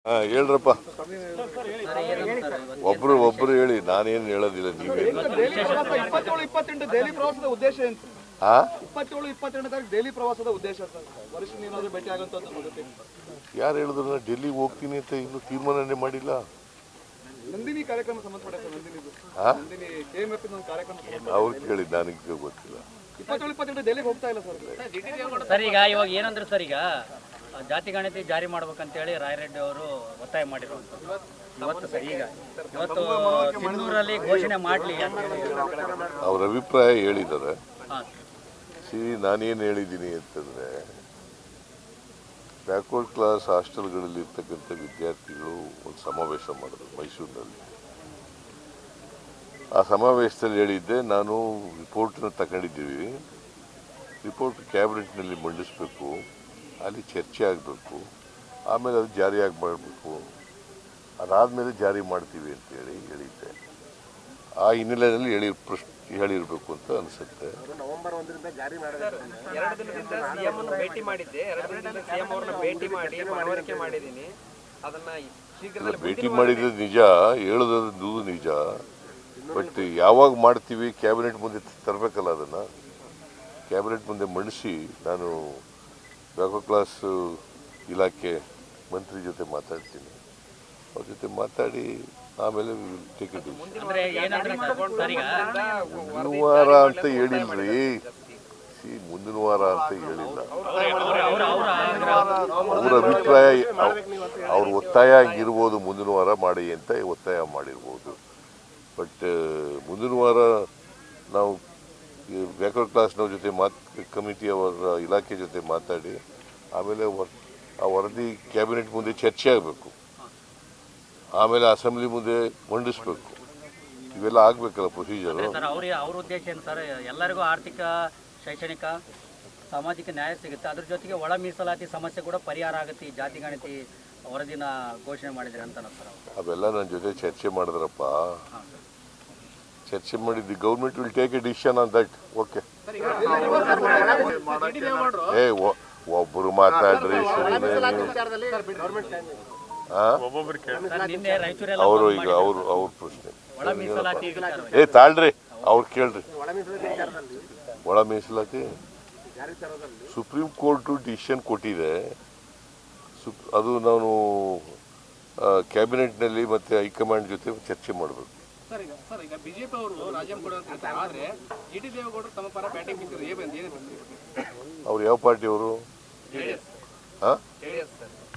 ಹೇಳ್ರಪ್ಪ. ಒಬ್ರು ಹೇಳಿ, ನಾನೇನು ಹೇಳೋದಿಲ್ಲ. ನೀವೇ 27-28 ದೆಹಲಿ ಪ್ರವಾಸದ ಉದ್ದೇಶ ಏನು? 27-28 ದೆಹಲಿ ಪ್ರವಾಸದ ಉದ್ದೇಶ ಸರ್, ವರಿಷ್ಠ ನೀನಾದ್ರೂ ಭೇಟಿ ಆಗುವಂಥದ್ದು. ಯಾರು ಹೇಳಿದ್ರು ಡೆಲ್ಲಿಗೆ ಹೋಗ್ತೀನಿ ಅಂತ ಇನ್ನೂ ತೀರ್ಮಾನನೇ ಮಾಡಿಲ್ಲ. ನಂದಿನಿ ಕಾರ್ಯಕ್ರಮ ಸಂಬಂಧಪಟ್ಟ ನಂದಿನಿ KMF ಕಾರ್ಯಕ್ರಮ ಅವ್ರು ಕೇಳಿ, ನನಗೆ ಗೊತ್ತಿಲ್ಲ. 27-28 ದೆಹಲಿಗೆ ಹೋಗ್ತಾ ಇಲ್ಲ ಸರ್. ಸರ್ ಈಗ ಇವಾಗ ಏನಂದ್ರೆ ಸರ್, ಈಗ ಜಾತಿ ಗಣತಿ ಜಾರಿ ಮಾಡ್ಬೇಕಂತೇಳಿ ರಾಯರೆಡ್ಡಿ ಅವರು ಒತ್ತಾಯ ಮಾಡಿರುವಂಥದ್ದು ಇವತ್ತು ಸರ್. ಈಗ ಇವತ್ತು ಸಿಂಧೂರಲ್ಲಿ ಘೋಷಣೆ ಮಾಡಲಿ ಅಂತ ಅವ್ರ ಅಭಿಪ್ರಾಯ ಹೇಳಿದ್ದಾರೆ. ನಾನೇನು ಹೇಳಿದ್ದೀನಿ ಅಂತಂದರೆ, ಬ್ಯಾಕ್ವರ್ಡ್ ಕ್ಲಾಸ್ ಹಾಸ್ಟೆಲ್ಗಳಲ್ಲಿ ಇರ್ತಕ್ಕಂಥ ವಿದ್ಯಾರ್ಥಿಗಳು ಒಂದು ಸಮಾವೇಶ ಮಾಡಿದ್ರು ಮೈಸೂರಿನಲ್ಲಿ. ಆ ಸಮಾವೇಶದಲ್ಲಿ ಹೇಳಿದ್ದೆ, ನಾನು ರಿಪೋರ್ಟನ್ನ ತಗೊಂಡಿದ್ದೀವಿ, ರಿಪೋರ್ಟ್ ಕ್ಯಾಬಿನೆಟ್ನಲ್ಲಿ ಮಂಡಿಸಬೇಕು, ಅಲ್ಲಿ ಚರ್ಚೆ ಆಗಬೇಕು, ಆಮೇಲೆ ಅದು ಜಾರಿಯಾಗಿ ಮಾಡಬೇಕು, ಅದಾದಮೇಲೆ ಜಾರಿ ಮಾಡ್ತೀವಿ ಅಂತೇಳಿ ಹೇಳಿದ್ದೆ. ಆ ಹಿನ್ನೆಲೆಯಲ್ಲಿ ಹೇಳಿರಬೇಕು ಅಂತ ಅನಿಸುತ್ತೆ. ನವೆಂಬರ್ 1ರಿಂದ ಜಾರಿ ಮಾಡಬೇಕು. 2 ದಿನದಿಂದ ಸಿಎಂ ಅನ್ನು ಭೇಟಿ ಮಾಡಿದ್ದೆ. 2 ದಿನದಿಂದ ಸಿಎಂ ಅವರನ್ನ ಭೇಟಿ ಮಾಡಿ ಮನವರಿಕೆ ಮಾಡಿದ್ದೀನಿ. ಅದನ್ನ ಶೀಘ್ರದಲ್ಲೇ ಭೇಟಿ ಮಾಡಿದ್ದು ನಿಜ, ಹೇಳೋದು ನಿಜ. ಬಟ್ ಯಾವಾಗ ಮಾಡ್ತೀವಿ, ಕ್ಯಾಬಿನೆಟ್ ಮುಂದೆ ತರಬೇಕಲ್ಲ. ಅದನ್ನು ಕ್ಯಾಬಿನೆಟ್ ಮುಂದೆ ಮಂಡಿಸಿ ನಾನು ಬ್ಯಾಕ್ವರ್ಡ್ ಕ್ಲಾಸ್ ಇಲಾಖೆ ಮಂತ್ರಿ ಜೊತೆ ಮಾತಾಡ್ತೀನಿ. ಅವ್ರ ಜೊತೆ ಮಾತಾಡಿ ಆಮೇಲೆ ಟಿಕೆಟ್ ಮುಂದಿನ ವಾರ ಅಂತ ಹೇಳಿಲ್ರಿ. ಮುಂದಿನ ವಾರ ಅಂತ ಹೇಳಿಲ್ಲ. ಅವ್ರ ಅಭಿಪ್ರಾಯ, ಅವ್ರ ಒತ್ತಾಯ ಆಗಿರ್ಬೋದು, ಮುಂದಿನ ವಾರ ಮಾಡಿ ಅಂತ ಒತ್ತಾಯ ಮಾಡಿರ್ಬೋದು. ಬಟ್ ಮುಂದಿನ ವಾರ ನಾವು ಬ್ಯಾಕ್ವರ್ಡ್ ಕ್ಲಾಸ್ನವ್ರ ಜೊತೆ ಕಮಿಟಿ ಅವರ ಇಲಾಖೆ ಜೊತೆ ಮಾತಾಡಿ ಆಮೇಲೆ ಆ ವರದಿ ಕ್ಯಾಬಿನೆಟ್ ಮುಂದೆ ಚರ್ಚೆ ಆಗಬೇಕು, ಆಮೇಲೆ ಅಸೆಂಬ್ಲಿ ಮುಂದೆ ಮಂಡಿಸ್ಬೇಕು. ಇವೆಲ್ಲ ಆಗಬೇಕಲ್ಲ ಪ್ರೊಸೀಜರು. ಅವ್ರ ಉದ್ದೇಶ ಏನು ಸರ್? ಎಲ್ಲರಿಗೂ ಆರ್ಥಿಕ, ಶೈಕ್ಷಣಿಕ, ಸಾಮಾಜಿಕ ನ್ಯಾಯ ಸಿಗುತ್ತೆ, ಅದ್ರ ಜೊತೆಗೆ ಒಳ ಮೀಸಲಾತಿ ಸಮಸ್ಯೆ ಕೂಡ ಪರಿಹಾರ ಆಗುತ್ತೆ ಈ ಜಾತಿ ಗಣತಿ ವರದಿನ ಘೋಷಣೆ ಮಾಡಿದ್ರೆ ಅಂತ ಸರ್. ಅವೆಲ್ಲ ನನ್ನ ಜೊತೆ ಚರ್ಚೆ ಮಾಡಿದ್ರಪ್ಪ. ಚರ್ಚೆ ಮಾಡಿದ್ದು government will take A decision on that. Okay, ಒಬ್ಬರು ಮಾತಾಡ್ರಿ, ಅವರು ಈಗ ಅವ್ರ ಪ್ರಶ್ನೆ. ತಾಳ್ರಿ, ಅವ್ರು ಕೇಳ್ರಿ. ಒಳ ಮೀಸಲಾತಿ ಸುಪ್ರೀಂ ಕೋರ್ಟ್ ಡಿಸಿಷನ್ ಕೊಟ್ಟಿದೆ. ಅದು ನಾನು ಕ್ಯಾಬಿನೆಟ್ನಲ್ಲಿ ಮತ್ತೆ ಹೈಕಮಾಂಡ್ ಜೊತೆ ಚರ್ಚೆ ಮಾಡಬೇಕು. ಸರ್ ಈಗ ಬಿಜೆಪಿ ಅವರು ರಾಜೀನಾಮೆ ಕೊಡುವಂತ, ಆದ್ರೆ ಜಿಟಿ ದೇವೇಗೌಡರು ತಮ್ಮ ಪರ ಬ್ಯಾಟಿಂಗ್ ಬಿಟ್ಟಿದ್ರು. ಅವ್ರು ಯಾವ ಪಾರ್ಟಿಯವರು?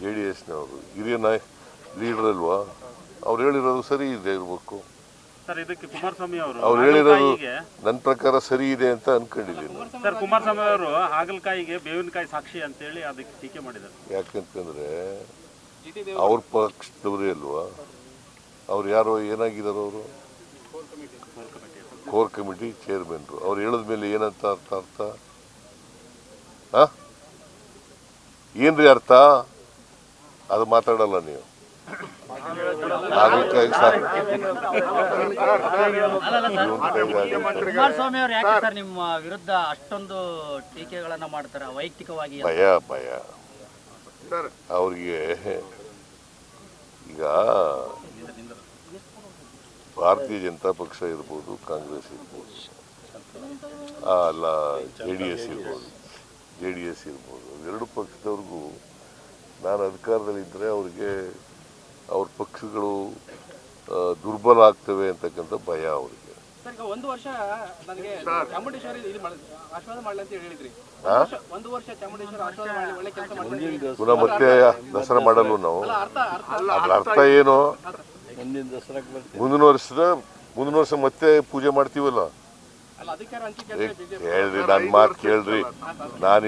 JDSನವರು. ಹಿರಿಯ ಲೀಡರ್ ಅಲ್ವಾ? ಅವ್ರು ಹೇಳಿರೋದು ಸರಿ ಇದೆ ಇರಬೇಕು. ಅವ್ರು ಹೇಳಿರೋದು ನನ್ನ ಪ್ರಕಾರ ಸರಿ ಇದೆ ಅಂತ ಅನ್ಕೊಂಡಿದ್ದೀನಿ. ಸರ್, ಕುಮಾರಸ್ವಾಮಿ ಅವರು ಹಾಗಲಕಾಯಿಗೆ ಬೇವಿನಕಾಯಿ ಸಾಕ್ಷಿ ಅಂತೇಳಿ ಅದಕ್ಕೆ ಟೀಕೆ ಮಾಡಿದ್ದಾರೆ. ಯಾಕಂತಂದ್ರೆ ಅವ್ರ ಪಕ್ಷದವರೇ ಅಲ್ವಾ? ಅವ್ರು ಯಾರೋ ಏನಾಗಿದ್ದಾರೋ, ಅವರು ಕೋರ್ ಕಮಿಟಿ ಚೇರ್ಮನ್ರು. ಅವ್ರು ಹೇಳಿದ ಮೇಲೆ ಏನಂತ ಅರ್ಥ? ಏನ್ರಿ ಅರ್ಥ? ಅದು ಮಾತಾಡಲ್ಲ ನೀವು. ಕುಮಾರಸ್ವಾಮಿ ಅವರು ಯಾಕೆ ಸರ್ ನಿಮ್ಮ ವಿರುದ್ಧ ಅಷ್ಟೊಂದು ಟೀಕೆಗಳನ್ನ ಮಾಡ್ತಾರೆ ವೈಯಕ್ತಿಕವಾಗಿ? ಭಯ ಅವ್ರಿಗೆ. ಈಗ ಭಾರತೀಯ ಜನತಾ ಪಕ್ಷ ಇರ್ಬೋದು, ಕಾಂಗ್ರೆಸ್ ಇರ್ಬೋದು, ಅಲ್ಲ JDS ಇರ್ಬೋದು, ಎರಡು ಪಕ್ಷದವ್ರಿಗೂ ನಾನು ಅಧಿಕಾರದಲ್ಲಿದ್ದರೆ ಅವ್ರಿಗೆ ಅವ್ರ ಪಕ್ಷಗಳು ದುರ್ಬಲ ಆಗ್ತವೆ ಅಂತಕ್ಕಂಥ ಭಯ ಅವ್ರಿಗೆ. ಒಂದು ವರ್ಷ ನನಗೆ ಚಾಮುಂಡೇಶ್ವರಿ ಆಶೀರ್ವಾದ ಮಾಡಲಿ ಅಂತ ಹೇಳಿದ್ರಿ. ಒಂದು ವರ್ಷ ಚಾಮುಂಡೇಶ್ವರಿ ಆಶೀರ್ವಾದ ಮಾಡಲಿ, ಒಳ್ಳೆ ಕೆಲಸ ಮಾಡಿ ಪುನಃ ಮತ್ತೆ ದಸರಾ ಮಾಡಲ್ವ ನಾವು? ಅದ್ರ ಅರ್ಥ ಏನು? ಮುಂದಿನ ವರ್ಷ ಮತ್ತೆ ಪೂಜೆ ಮಾಡ್ತೀವಲ್ಲ. ಹೇಳ್ರಿ, ನನ್ನ ಮಾತು ಕೇಳ್ರಿ. ನಾನು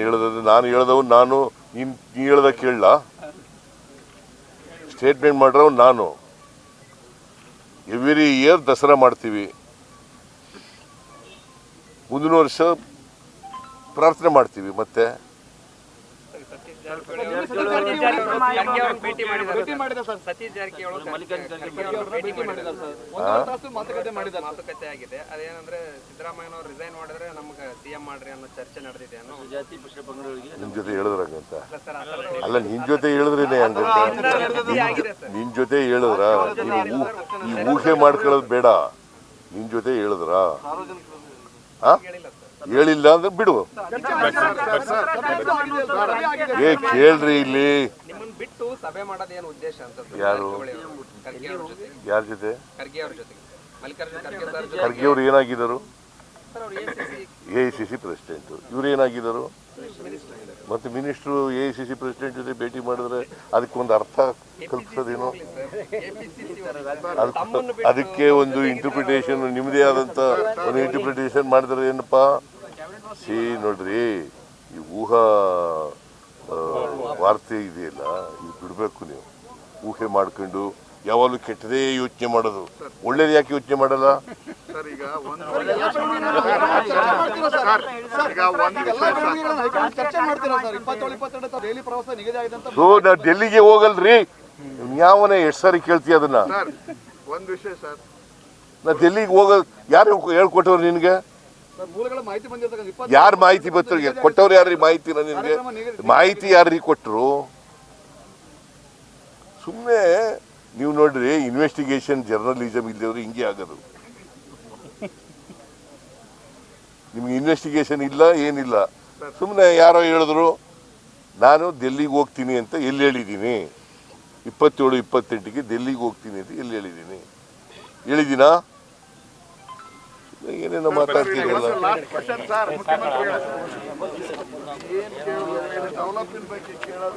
ಹೇಳ್ದವ್ ನಾನು, ನೀನ್ ಹೇಳ್ದ ಕೇಳಲ್ಲ. ಸ್ಟೇಟ್ಮೆಂಟ್ ಮಾಡ್ರವ್ ನಾನು. ಎವ್ರಿ ಇಯರ್ ದಸರಾ ಮಾಡ್ತೀವಿ, ಮುಂದಿನ ವರ್ಷ ಪ್ರಾರ್ಥನೆ ಮಾಡ್ತೀವಿ. ಮತ್ತೆ ಖರ್ಗೆ ಅವ್ರನ್ನ ಭೇಟಿ ಭೇಟಿ ಮಾಡಿದ ಸರ್. ಸತೀಶ್ ಜಾರಕಿಹೊಳಿ ಭೇಟಿ ಮಾಡಿದ್ದಾರೆ ಸರ್. ಒಂದೂವರೆ ತಾಸು ಮಾತುಕತೆ ಮಾಡಿದ್ದಾರೆ. ಮಾತುಕತೆ ಆಗಿದೆ. ಅದೇನಂದ್ರೆ ಸಿದ್ದರಾಮಯ್ಯನವ್ರು ರಿಸೈನ್ ಮಾಡಿದ್ರೆ ನಮ್ಗೆ ಸಿಎಂ ಮಾಡ್ರಿ ಅನ್ನೋ ಚರ್ಚೆ ನಡೆದಿದೆ ಅನ್ನೋ. ನಿಮ್ ಜೊತೆ ಹೇಳಿದ್ರಂತ ಸರ್ ಆ ಥರ ಅಲ್ಲ, ನಿನ್ ಜೊತೆ ಹೇಳಿದ್ರೇನೆ ಹಂಗಂತ. ಆಗಿದೆ ಸರ್. ನಿನ್ ಜೊತೆ ಹೇಳಿದ್ರ ಈ ಊಹೆ ಮಾಡ್ಕೊಳ್ಳೋದು ಬೇಡ. ನಿನ್ ಜೊತೆ ಹೇಳಿದ್ರ ಹೇಳಿಲ್ಲ ಅಂದ್ರೆ ಬಿಡು. ಕೇಳ್ರಿ ಇಲ್ಲಿ ನಿಮ್ಮನ್ನ ಬಿಟ್ಟು ಸಭೆ ಮಾಡೋದೇನು ಉದ್ದೇಶ ಅಂತ ಯಾರು ಖರ್ಗೆ ಅವ್ರ ಜೊತೆ ಯಾರ ಜೊತೆ ಖರ್ಗೆ ಅವ್ರ ಜೊತೆಗೆ ಮಲ್ಲಿಕಾರ್ಜುನ ಖರ್ಗೆ ಸರ್ ಖರ್ಗೆ ಅವ್ರು ಏನಾಗಿದ್ದರು? ಸರ್ ಅವ್ರು AICC ಪ್ರೆಸಿಡೆಂಟ್. ಇವ್ರು ಏನಾಗಿದ್ದರು? ಮತ್ತೆ ಮಿನಿಸ್ಟ್ರು AICC ಪ್ರೆಸಿಡೆಂಟ್ ಜೊತೆ ಭೇಟಿ ಮಾಡಿದ್ರೆ ಅದಕ್ಕೊಂದು ಅರ್ಥ ಕಲ್ಪಿಸೋದೇನು? ಅದಕ್ಕೆ ಒಂದು ಇಂಟರ್ಪ್ರಿಟೇಷನ್, ನಿಮ್ಮದೇ ಆದಂತ ಒಂದು ಇಂಟರ್ಪ್ರಿಟೇಷನ್ ಮಾಡಿದ್ರೆ ಏನಪ್ಪ? ನೋಡ್ರಿ, ಈ ಊಹಾ ವಾರ್ತೆ ಇದೆಯಲ್ಲ, ಇದು ಬಿಡ್ಬೇಕು. ನೀವು ಊಹೆ ಮಾಡ್ಕೊಂಡು ಯಾವಾಗಲೂ ಕೆಟ್ಟದೇ ಯೋಚನೆ ಮಾಡೋದು. ಒಳ್ಳೇದು ಯಾಕೆ ಯೋಚನೆ ಮಾಡಲ್ಲ? ಚರ್ಚೆ ಮಾಡ್ತೀರಾ ಸರ್? 27-22 ದೆಹಲಿ ಪ್ರವಾಸ ನಿಗದಿ ಆಗಿದೆ ಅಂತ. ಸೊ ನಾ ಡೆಲ್ಲಿಗೆ ಹೋಗಲ್ರಿ. ಯಾವನೇ ಎಷ್ಟು ಸಾರಿ ಕೇಳ್ತೀಯ ಅದನ್ನ? ಒಂದು ವಿಷಯ ಸರ್, ನಾ ಡೆಲ್ಲಿಗೆ ಹೋಗಲ್ ಯಾರು ಹೇಳ್ಕೊಟ್ಟವ್ರು ನಿನ್ಗೆ? ಮೂಲಗಳ ಮಾಹಿತಿ ಬಂದಿರ್ತಕ್ಕಂಥ ಯಾರು ಮಾಹಿತಿ ಬರ್ತವ್ರಿಗೆ ಕೊಟ್ಟವ್ರು? ಯಾರ್ರಿ ಮಾಹಿತಿನ ನಿನ್ಗೆ? ಮಾಹಿತಿ ಯಾರ್ರಿ ಕೊಟ್ಟರು? ಸುಮ್ಮನೆ ನೀವು ನೋಡ್ರಿ, ಇನ್ವೆಸ್ಟಿಗೇಷನ್ ಜರ್ನಲಿಸಮ್ ಇಲ್ಲದವ್ರು ಹಿಂಗೆ ಆಗೋದು. ನಿಮ್ಗೆ ಇನ್ವೆಸ್ಟಿಗೇಷನ್ ಇಲ್ಲ, ಏನಿಲ್ಲ. ಸುಮ್ಮನೆ ಯಾರೋ ಹೇಳಿದ್ರು ನಾನು ಡೆಲ್ಲಿಗೆ ಹೋಗ್ತೀನಿ ಅಂತ ಎಲ್ಲಿ ಹೇಳಿದ್ದೀನಿ? 27-28ಗೆ ಡೆಲ್ಲಿಗೆ ಹೋಗ್ತೀನಿ ಅಂತ ಎಲ್ಲಿ ಹೇಳಿದ್ದೀನಿ? ಹೇಳಿದ್ದೀನಾ? ಏನೇನೋ ಮಾತಾಡ್ತೀರಲ್ಲ. ಡೆವಲಪ್ಮೆಂಟ್ ಬಗ್ಗೆ ಕೇಳೋದು